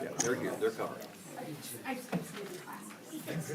Yeah, they're good. They're covered.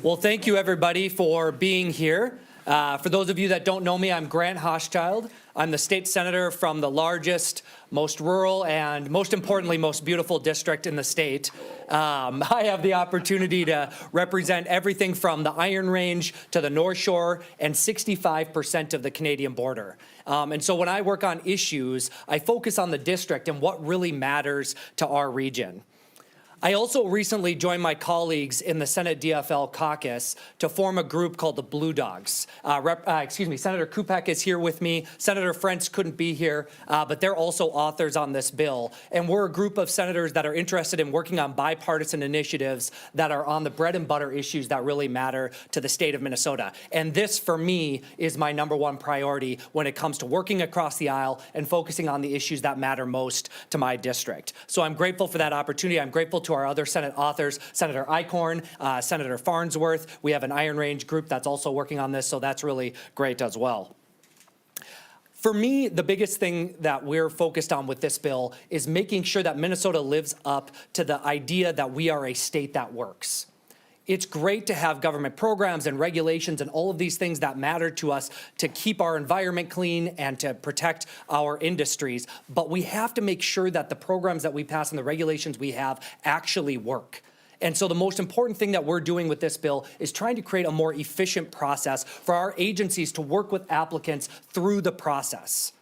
Well, thank you, everybody, for being here. For those of you that don't know me, I'm Grant Hauschild. I'm the state senator from the largest, most rural, and most importantly, most beautiful district in the state. I have the opportunity to represent everything from the Iron Range to the North Shore and 65% of the Canadian border. And so when I work on issues, I focus on the district and what really matters to our region. I also recently joined my colleagues in the Senate DFL caucus to form a group called the Blue Dogs. Senator Kupek is here with me. Senator French couldn't be here, but they're also authors on this bill. And we're a group of senators that are interested in working on bipartisan initiatives that are on the bread and butter issues that really matter to the state of Minnesota. And this, for me, is my #1 priority when it comes to working across the aisle and focusing on the issues that matter most to my district. So I'm grateful for that opportunity. I'm grateful to our other Senate authors, Senator Eichhorn, Senator Farnsworth. We have an Iron Range group that's also working on this, so that's really great as well. For me, the biggest thing that we're focused on with this bill is making sure that Minnesota lives up to the idea that we are a state that works. It's great to have government programs and regulations and all of these things that matter to us to keep our environment clean and to protect our industries. But we have to make sure that the programs that we pass and the regulations we have actually work. And so the most important thing that we're doing with this bill is trying to create a more efficient process for our agencies to work with applicants through the process.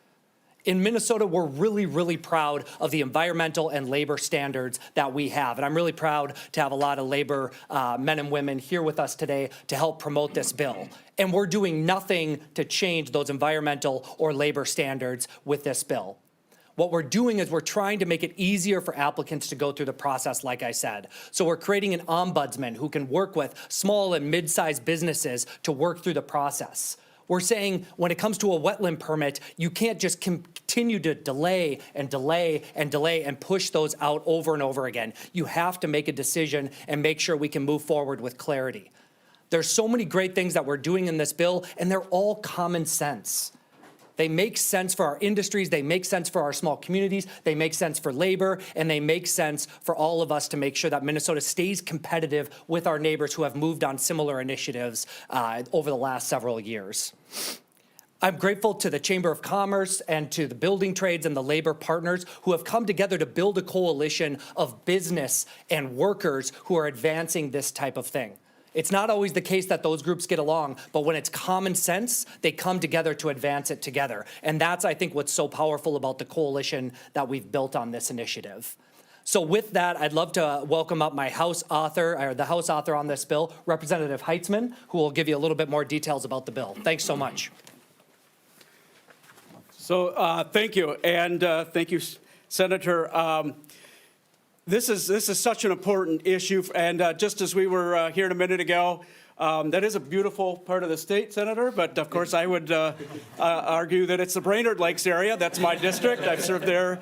In Minnesota, we're really, really proud of the environmental and labor standards that we have. And I'm really proud to have a lot of labor men and women here with us today to help promote this bill. And we're doing nothing to change those environmental or labor standards with this bill. What we're doing is we're trying to make it easier for applicants to go through the process, like I said. So we're creating an ombudsman who can work with small and mid-sized businesses to work through the process. We're saying when it comes to a wetland permit, you can't just continue to delay and push those out over and over again. You have to make a decision and make sure we can move forward with clarity. There's so many great things that we're doing in this bill, and they're all common sense. They make sense for our industries, they make sense for our small communities, they make sense for labor, and they make sense for all of us to make sure that Minnesota stays competitive with our neighbors who have moved on similar initiatives over the last several years. I'm grateful to the Chamber of Commerce and to the building trades and the labor partners who have come together to build a coalition of business and workers who are advancing this type of thing. It's not always the case that those groups get along, but when it's common sense, they come together to advance it together. And that's, I think, what's so powerful about the coalition that we've built on this initiative. So with that, I'd love to welcome up my House author, or the House author on this bill, Representative Heitzman, who will give you a little bit more details about the bill. Thanks so much. So thank you, and thank you, Senator. This is such an important issue, and just as we were here a minute ago, that is a beautiful part of the state, Senator, but of course I would argue that it's the Brainerd Lakes area. That's my district. I've served there.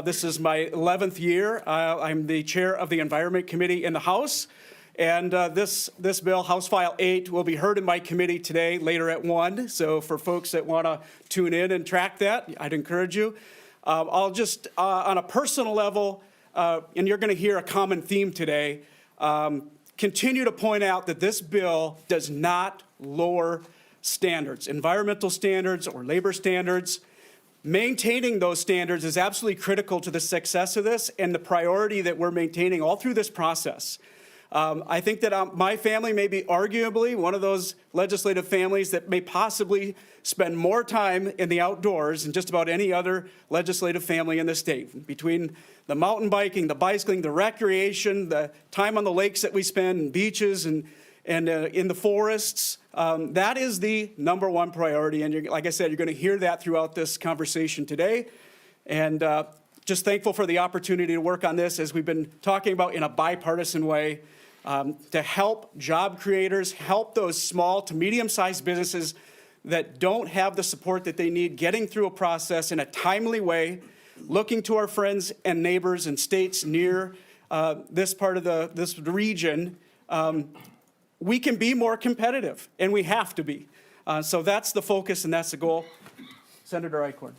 This is my 11th year. I'm the chair of the Environment Committee in the House, and this bill, House File 8, will be heard in my committee today, later at 1. So for folks that want to tune in and track that, I'd encourage you. I'll just, on a personal level, and you're going to hear a common theme today, continue to point out that this bill does not lower standards, environmental standards or labor standards. Maintaining those standards is absolutely critical to the success of this and the priority that we're maintaining all through this process. I think that my family may be arguably one of those legislative families that may possibly spend more time in the outdoors than just about any other legislative family in the state. Between the mountain biking, the bicycling, the recreation, the time on the lakes that we spend, and beaches and in the forests, that is the #1 priority. And like I said, you're going to hear that throughout this conversation today. And just thankful for the opportunity to work on this, as we've been talking about, in a bipartisan way, to help job creators, help those small to medium-sized businesses that don't have the support that they need, getting through a process in a timely way, looking to our friends and neighbors and states near this part of this region. We can be more competitive, and we have to be. So that's the focus and that's the goal. Senator Eichhorn.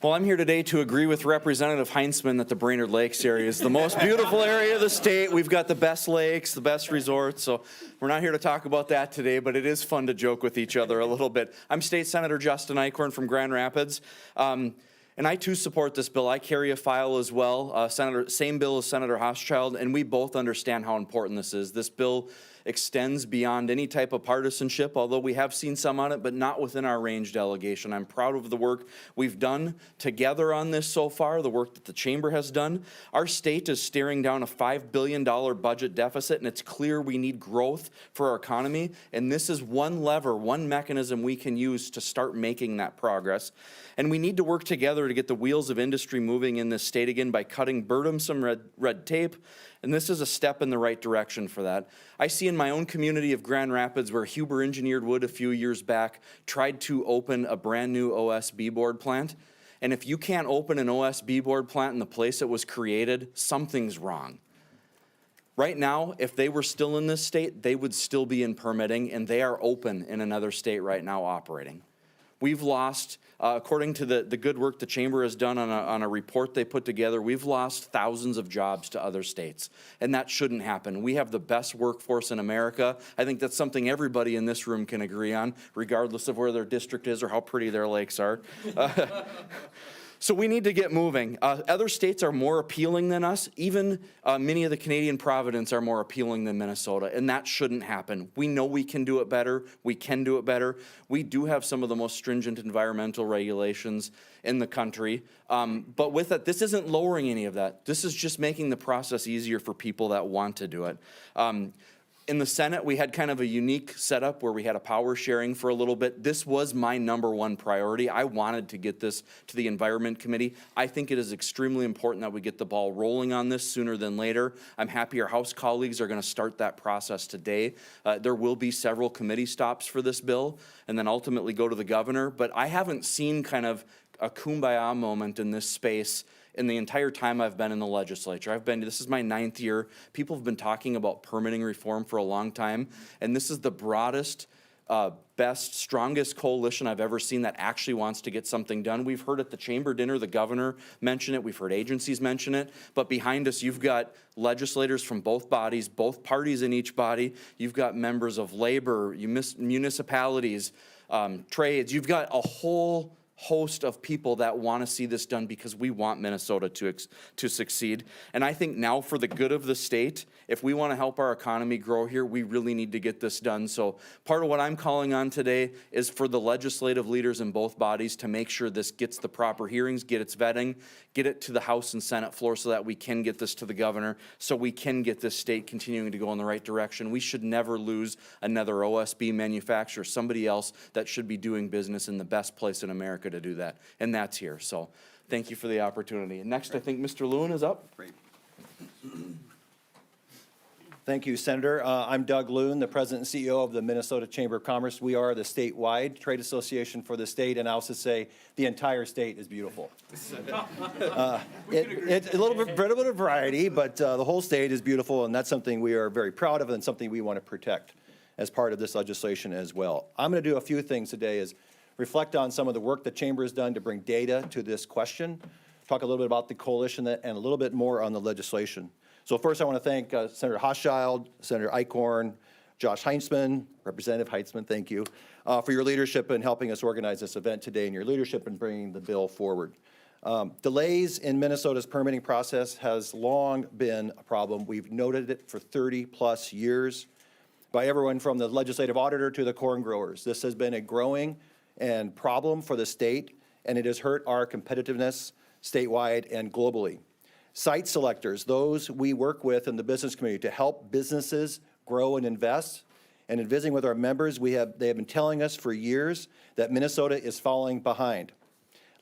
Well, I'm here today to agree with Representative Heinzman that the Brainerd Lakes area is the most beautiful area of the state. We've got the best lakes, the best resorts, so we're not here to talk about that today, but it is fun to joke with each other a little bit. I'm State Senator Justin Eichhorn from Grand Rapids, and I too support this bill. I carry a file as well, same bill as Senator Hauschild, and we both understand how important this is. This bill extends beyond any type of partisanship, although we have seen some on it, but not within our range delegation. I'm proud of the work we've done together on this so far, the work that the chamber has done. Our state is staring down a $5 billion budget deficit, and it's clear we need growth for our economy, and this is one lever, one mechanism we can use to start making that progress. And we need to work together to get the wheels of industry moving in this state again by cutting burdensome red tape, and this is a step in the right direction for that. I see in my own community of Grand Rapids where Huber Engineered Wood a few years back tried to open a brand new OSB board plant. And if you can't open an OSB board plant in the place it was created, something's wrong. Right now, if they were still in this state, they would still be in permitting, and they are open in another state right now operating. We've lost, according to the good work the chamber has done on a report they put together, we've lost thousands of jobs to other states, and that shouldn't happen. We have the best workforce in America. I think that's something everybody in this room can agree on, regardless of where their district is or how pretty their lakes are. So we need to get moving. Other states are more appealing than us. Even many of the Canadian provinces are more appealing than Minnesota, and that shouldn't happen. We know we can do it better. We can do it better. We do have some of the most stringent environmental regulations in the country. But with it, this isn't lowering any of that. This is just making the process easier for people that want to do it. In the Senate, we had kind of a unique setup where we had a power sharing for a little bit. This was my #1 priority. I wanted to get this to the Environment Committee. I think it is extremely important that we get the ball rolling on this sooner than later. I'm happy our House colleagues are going to start that process today. There will be several committee stops for this bill and then ultimately go to the governor. But I haven't seen kind of a kumbaya moment in this space in the entire time I've been in the legislature. This is my 9th year. People have been talking about permitting reform for a long time, and this is the broadest, best, strongest coalition I've ever seen that actually wants to get something done. We've heard at the chamber dinner the governor mention it, we've heard agencies mention it, but behind us you've got legislators from both bodies, both parties in each body. You've got members of labor, municipalities, trades. You've got a whole host of people that want to see this done because we want Minnesota to succeed. And I think now for the good of the state, if we want to help our economy grow here, we really need to get this done. So part of what I'm calling on today is for the legislative leaders in both bodies to make sure this gets the proper hearings, get its vetting, get it to the House and Senate floor so that we can get this to the governor, so we can get this state continuing to go in the right direction. We should never lose another OSB manufacturer, somebody else that should be doing business in the best place in America to do that, and that's here. So thank you for the opportunity. And next, I think Mr. Lewin is up. Great. Thank you, Senator. I'm Doug Loon, the President and CEO of the Minnesota Chamber of Commerce. We are the statewide trade association for the state, and I also say the entire state is beautiful. It's a little bit of variety, but the whole state is beautiful, and that's something we are very proud of and something we want to protect as part of this legislation as well. I'm going to do a few things today is reflect on some of the work the Chamber has done to bring data to this question, talk a little bit about the coalition and a little bit more on the legislation. So first I want to thank Senator Hauschild, Senator Eichhorn, Josh Heinzman, Representative Heinzman, thank you, for your leadership in helping us organize this event today and your leadership in bringing the bill forward. Delays in Minnesota's permitting process has long been a problem. We've noted it for 30+ years by everyone from the legislative auditor to the corn growers. This has been a growing and problem for the state, and it has hurt our competitiveness statewide and globally. Site selectors, those we work with in the business community to help businesses grow and invest, and in visiting with our members, they have been telling us for years that Minnesota is falling behind.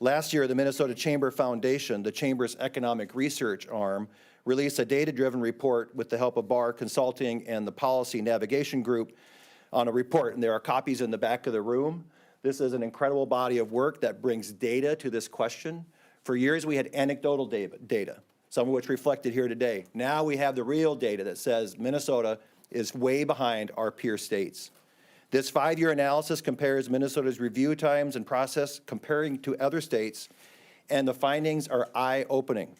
Last year, the Minnesota Chamber Foundation, the Chamber's economic research arm, released a data-driven report with the help of Barr Consulting and the Policy Navigation Group on a report, and there are copies in the back of the room. This is an incredible body of work that brings data to this question. For years, we had anecdotal data, some of which reflected here today. Now we have the real data that says Minnesota is way behind our peer states. This 5-year analysis compares Minnesota's review times and process comparing to other states and the findings are eye-opening.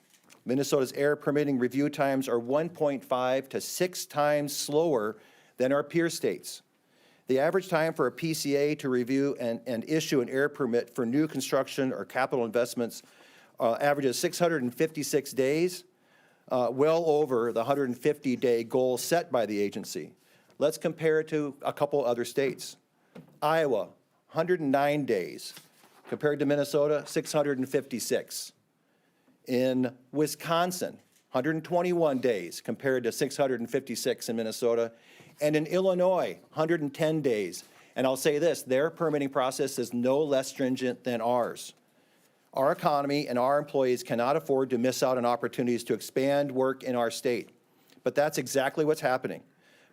Minnesota's air permitting review times are 1.5 to 6 times slower than our peer states. The average time for a PCA to review and issue an air permit for new construction or capital investments averages 656 days, well over the 150-day goal set by the agency. Let's compare it to a couple other states. Iowa, 109 days, compared to Minnesota, 656. In Wisconsin, 121 days, compared to 656 in Minnesota. And in Illinois, 110 days. And I'll say this, their permitting process is no less stringent than ours. Our economy and our employees cannot afford to miss out on opportunities to expand work in our state. But that's exactly what's happening.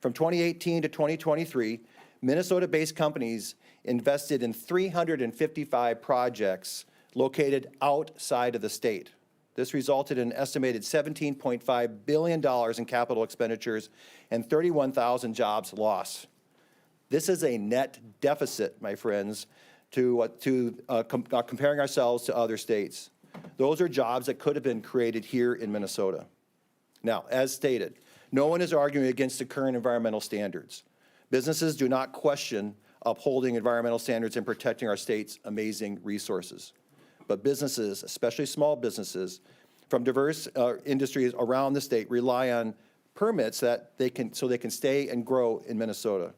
From 2018 to 2023, Minnesota-based companies invested in 355 projects located outside of the state. This resulted in an estimated $17.5 billion in capital expenditures and 31,000 jobs lost. This is a net deficit, my friends, comparing ourselves to other states. Those are jobs that could have been created here in Minnesota. Now, as stated, no one is arguing against the current environmental standards. Businesses do not question upholding environmental standards and protecting our state's amazing resources. But businesses, especially small businesses from diverse industries around the state, rely on permits so they can stay and grow in Minnesota.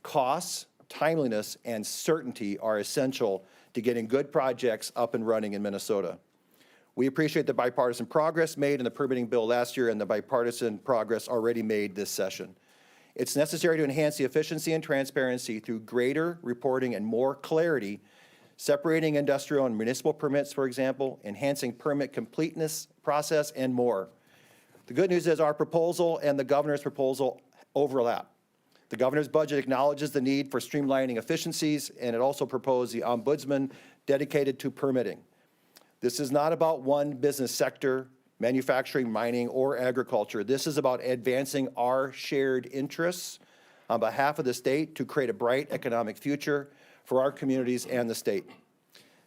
Costs, timeliness, and certainty are essential to getting good projects up and running in Minnesota. We appreciate the bipartisan progress made in the permitting bill last year and the bipartisan progress already made this session. It's necessary to enhance the efficiency and transparency through greater reporting and more clarity, separating industrial and municipal permits, for example, enhancing permit completeness process, and more. The good news is our proposal and the governor's proposal overlap. The governor's budget acknowledges the need for streamlining efficiencies, and it also proposed the ombudsman dedicated to permitting. This is not about one business sector, manufacturing, mining, or agriculture. This is about advancing our shared interests on behalf of the state to create a bright economic future for our communities and the state.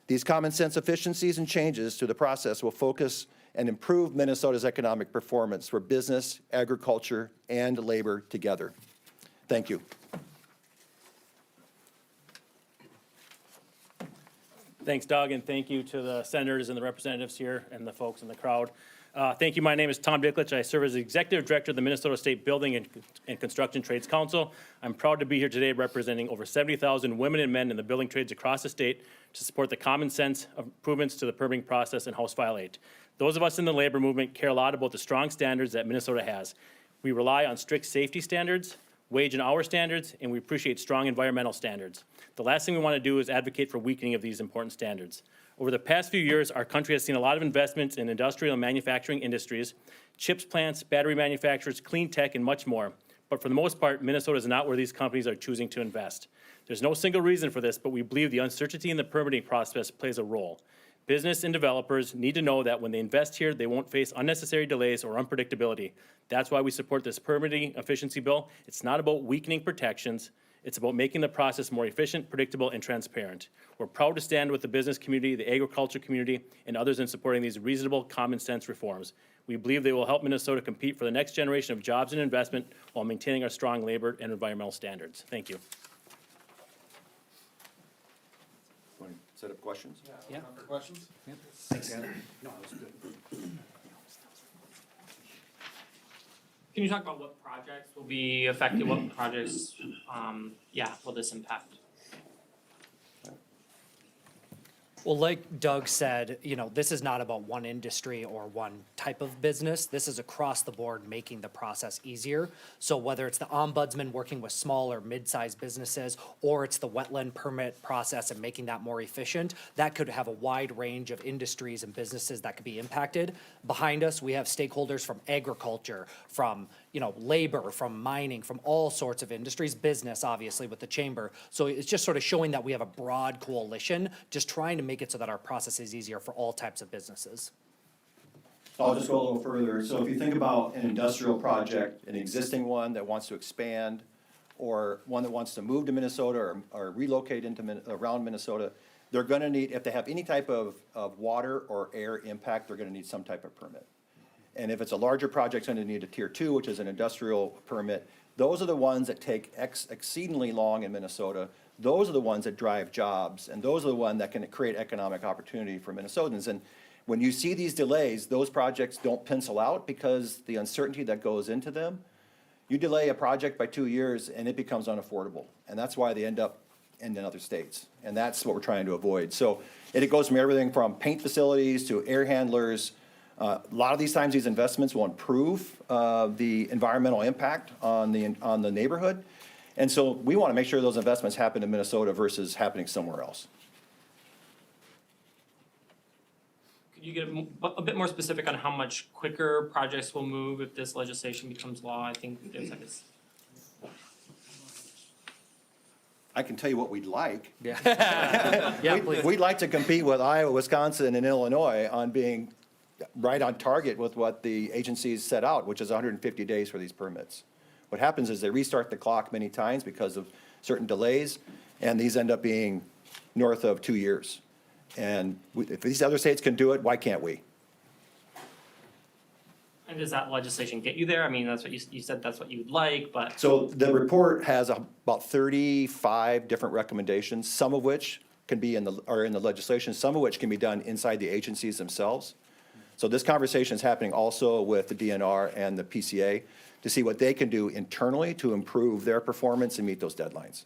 These common sense efficiencies and changes to the process will focus and improve Minnesota's economic performance for business, agriculture, and labor together. Thank you. Thanks, Doug, and thank you to the senators and the representatives here and the folks in the crowd. Thank you. My name is Tom Dicklich. I serve as the Executive Director of the Minnesota State Building and Construction Trades Council. I'm proud to be here today representing over 70,000 women and men in the building trades across the state to support the common sense improvements to the permitting process in House File 8. Those of us in the labor movement care a lot about the strong standards that Minnesota has. We rely on strict safety standards, wage and hour standards, and we appreciate strong environmental standards. The last thing we want to do is advocate for weakening of these important standards. Over the past few years, our country has seen a lot of investments in industrial and manufacturing industries, chips plants, battery manufacturers, clean tech, and much more. But for the most part, Minnesota is not where these companies are choosing to invest. There's no single reason for this, but we believe the uncertainty in the permitting process plays a role. Business and developers need to know that when they invest here, they won't face unnecessary delays or unpredictability. That's why we support this permitting efficiency bill. It's not about weakening protections. It's about making the process more efficient, predictable, and transparent. We're proud to stand with the business community, the agriculture community, and others in supporting these reasonable, common sense reforms. We believe they will help Minnesota compete for the next generation of jobs and investment while maintaining our strong labor and environmental standards. Thank you. Want to set up questions? Yeah. For questions? Can you talk about what projects will be affected, what projects, will this impact? Well, like Doug said, this is not about one industry or one type of business. This is across the board making the process easier. So whether it's the ombudsman working with small or mid-sized businesses, or it's the wetland permit process and making that more efficient, that could have a wide range of industries and businesses that could be impacted. Behind us, we have stakeholders from agriculture, from labor, from mining, from all sorts of industries, business, obviously, with the chamber. So it's just sort of showing that we have a broad coalition, just trying to make it so that our process is easier for all types of businesses. I'll just go a little further. So if you think about an industrial project, an existing one that wants to expand, or one that wants to move to Minnesota or relocate around Minnesota, they're gonna need, if they have any type of water or air impact, they're gonna need some type of permit. And if it's a larger project, it's gonna need a tier 2, which is an industrial permit. Those are the ones that take exceedingly long in Minnesota. Those are the ones that drive jobs, and those are the ones that can create economic opportunity for Minnesotans. And when you see these delays, those projects don't pencil out because the uncertainty that goes into them. You delay a project by 2 years and it becomes unaffordable. And that's why they end up in other states. And that's what we're trying to avoid. So it goes from everything from paint facilities to air handlers. A lot of these times, these investments will improve the environmental impact on the neighborhood. And so we want to make sure those investments happen in Minnesota versus happening somewhere else. Could you get a bit more specific on how much quicker projects will move if this legislation becomes law? I think there's like this. I can tell you what we'd like. Yeah, please. We'd like to compete with Iowa, Wisconsin, and Illinois on being right on target with what the agencies set out, which is 150 days for these permits. What happens is they restart the clock many times because of certain delays, and these end up being north of 2 years. And if these other states can do it, why can't we? And does that legislation get you there? I mean, that's what you said, that's what you'd like, but. So the report has about 35 different recommendations, some of which can be in the legislation, some of which can be done inside the agencies themselves. So this conversation is happening also with the DNR and the PCA to see what they can do internally to improve their performance and meet those deadlines.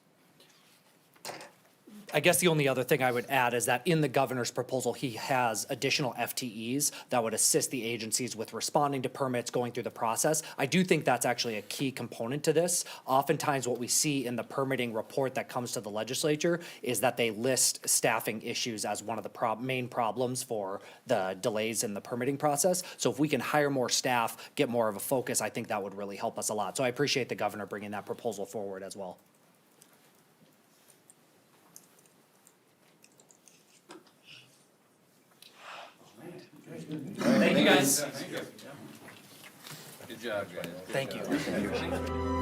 I guess the only other thing I would add is that in the governor's proposal, he has additional FTEs that would assist the agencies with responding to permits, going through the process. I do think that's actually a key component to this. Oftentimes what we see in the permitting report that comes to the legislature is that they list staffing issues as one of the main problems for the delays in the permitting process. So if we can hire more staff, get more of a focus, I think that would really help us a lot. So I appreciate the governor bringing that proposal forward as well. Thank you, guys. Good job, guys. Thank you.